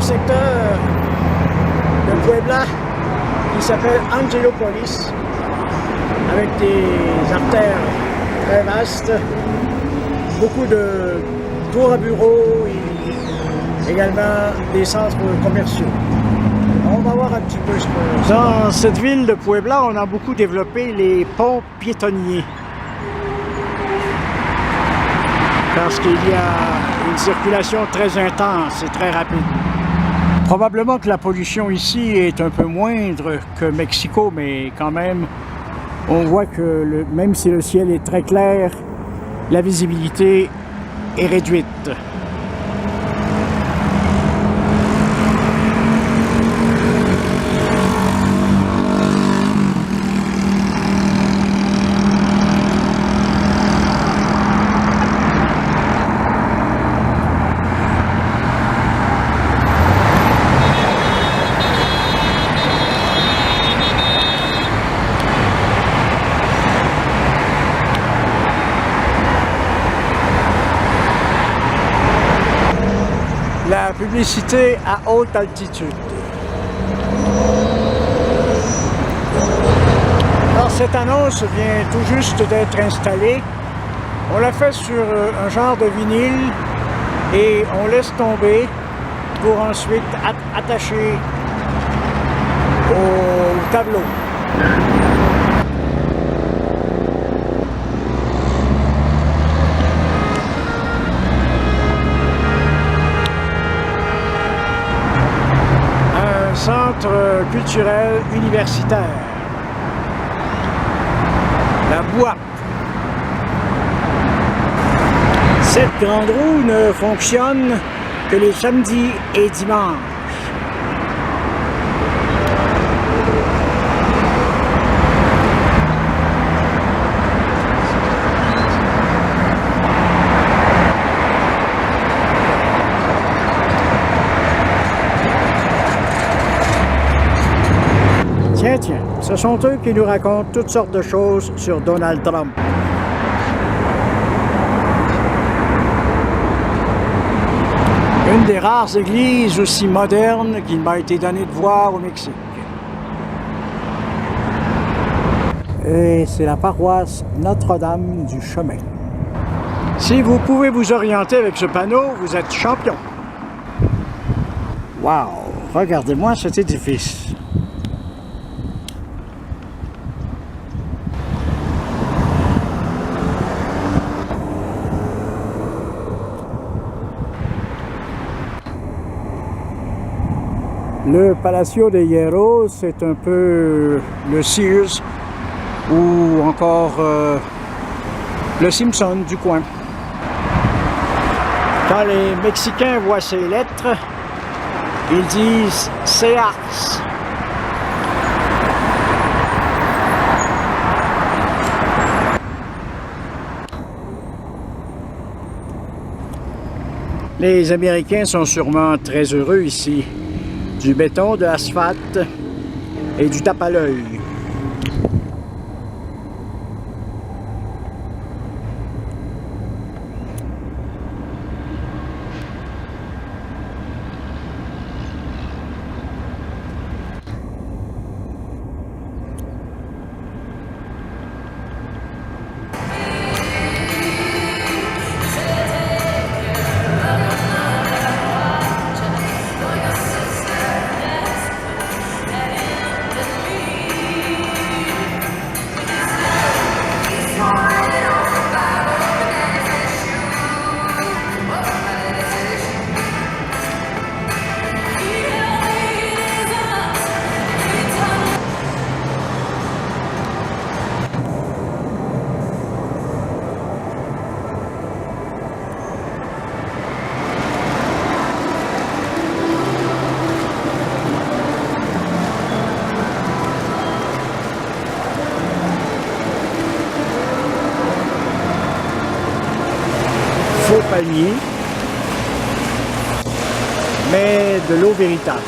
ce secteur de Puebla qui s'appelle Angelopolis, avec des artères très vastes, beaucoup de tours à bureaux et également des centres commerciaux. On va voir un petit peu ce que... Dans cette ville de Puebla, on a beaucoup développé les ponts piétonniers. Parce qu'il y a une circulation très intense et très rapide. Probablement que la pollution ici est un peu moindre que Mexico, mais quand même, on voit que même si le ciel est très clair, la visibilité est réduite. La publicité à haute altitude. Alors cette annonce vient tout juste d'être installée. On l'a fait sur un genre de vinyle et on laisse tomber pour ensuite attacher au tableau. Centre culturel universitaire. La BUAP. Cette grande roue ne fonctionne que les samedis et dimanches. Tiens, ce sont eux qui nous racontent toutes sortes de choses sur Donald Trump. Une des rares églises aussi modernes qu'il m'a été donné de voir au Mexique. Et c'est la paroisse Notre-Dame du Chemin. Si vous pouvez vous orienter avec ce panneau, vous êtes champion. Wow! Regardez-moi cet édifice. Le Palacio de Hierro, c'est un peu le Sears ou encore le Simpson du coin. Quand les Mexicains voient ces lettres, ils disent Sears. Les Américains sont sûrement très heureux ici. Du béton, de l'asphalte et du tape à l'œil. Faux palmier, mais de l'eau véritable.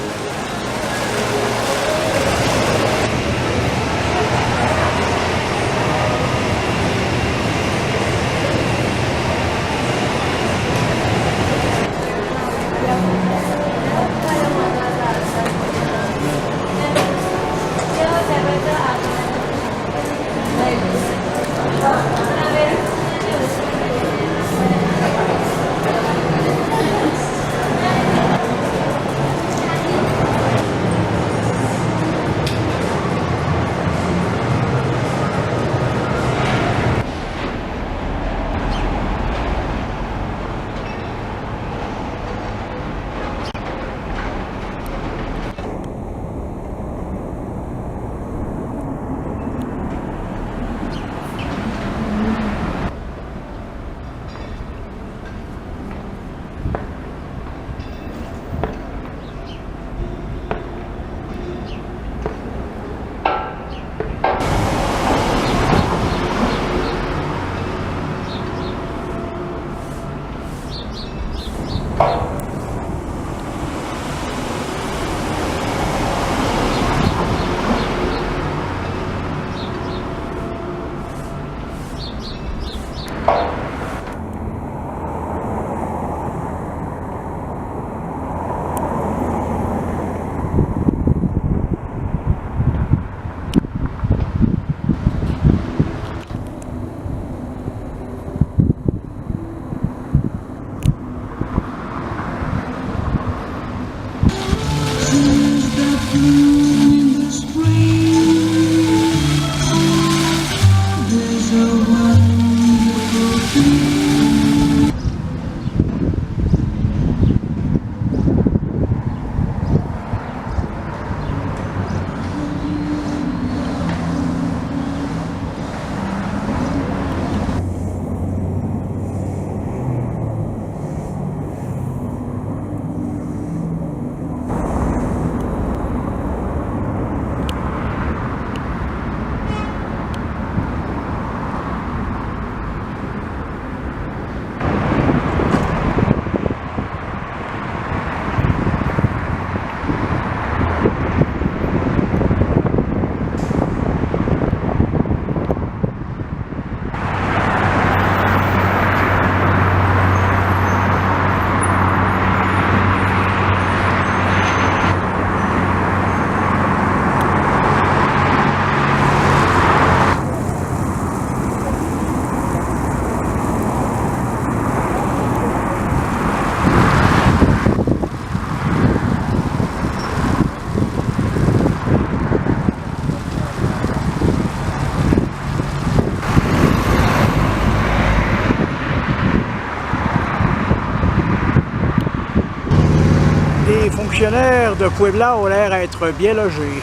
Les fonctionnaires de Puebla ont l'air d'être bien logés.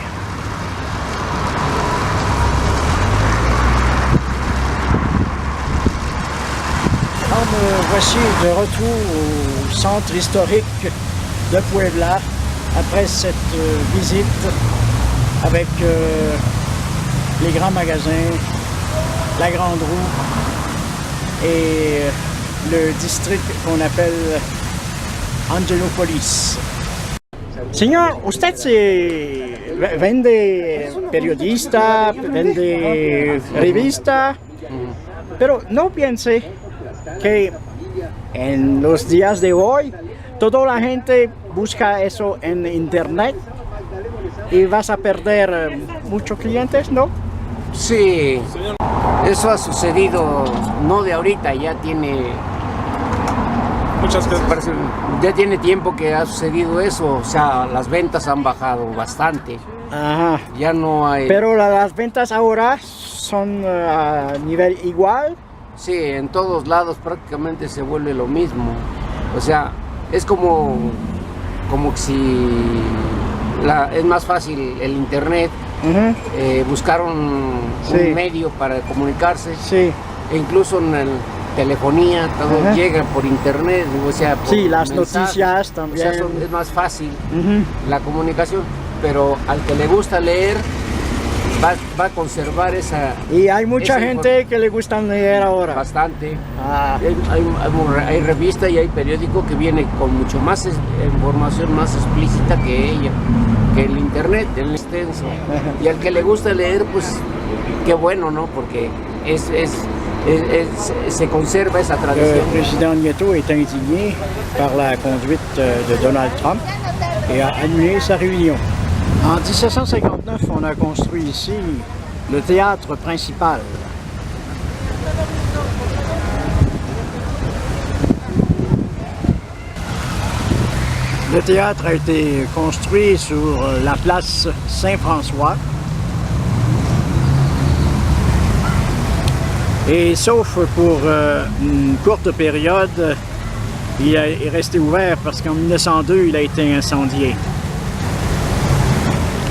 Voici de retour au centre historique de Puebla après cette visite avec les grands magasins, la Grande Roue et le district qu'on appelle Angelopolis. Señor, usted se vende periodista, vende revista, pero no piense que en los días de hoy toda la gente busca eso en internet y vas a perder muchos clientes, ¿no? Sí, eso ha sucedido no de ahorita, ya tiene ya tiene tiempo que ha sucedido eso, o sea, las ventas han bajado bastante. Ajá. Ya no hay. Pero las ventas ahora son a nivel igual. Sí, en todos lados prácticamente se vuelve lo mismo. O sea, es como si es más fácil el internet, buscaron un medio para comunicarse, e incluso en el telefonía, todo llega por internet, o sea, por las mensajes, noticias también. O sea, es más fácil la comunicación, pero al que le gusta leer va a conservar esa. Y hay mucha gente que le gusta leer ahora. Bastante. Hay revista y hay periódico que viene con mucho más información más explícita que el internet, el extenso. Y al que le gusta leer, pues qué bueno, ¿no? Porque se conserva esa tradición. Le président Nieto est indigné par la conduite de Donald Trump et a annulé sa réunion. En 1759, on a construit ici le théâtre principal. Le théâtre a été construit sur la place Saint-François. Et sauf pour une courte période, il est resté ouvert parce qu'en 1902, il a été incendié.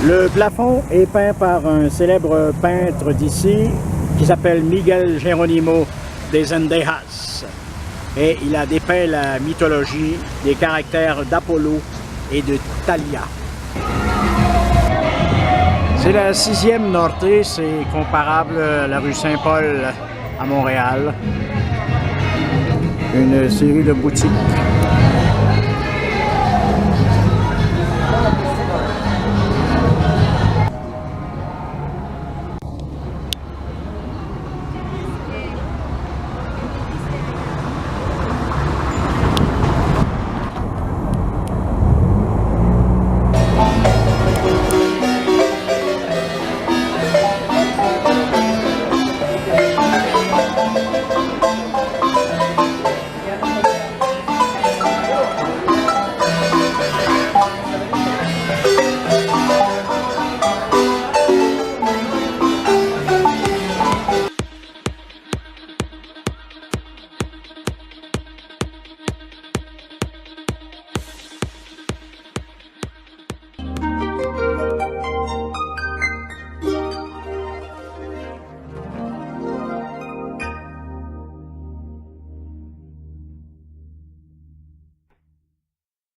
Le plafond est peint par un célèbre peintre d'ici qui s'appelle Miguel Jerónimo de Zendejas. Et il a dépeint la mythologie des caractères d'Apollo et de Thalia. C'est la 6e Norte, c'est comparable à la rue Saint-Paul à Montréal. Une série de boutiques.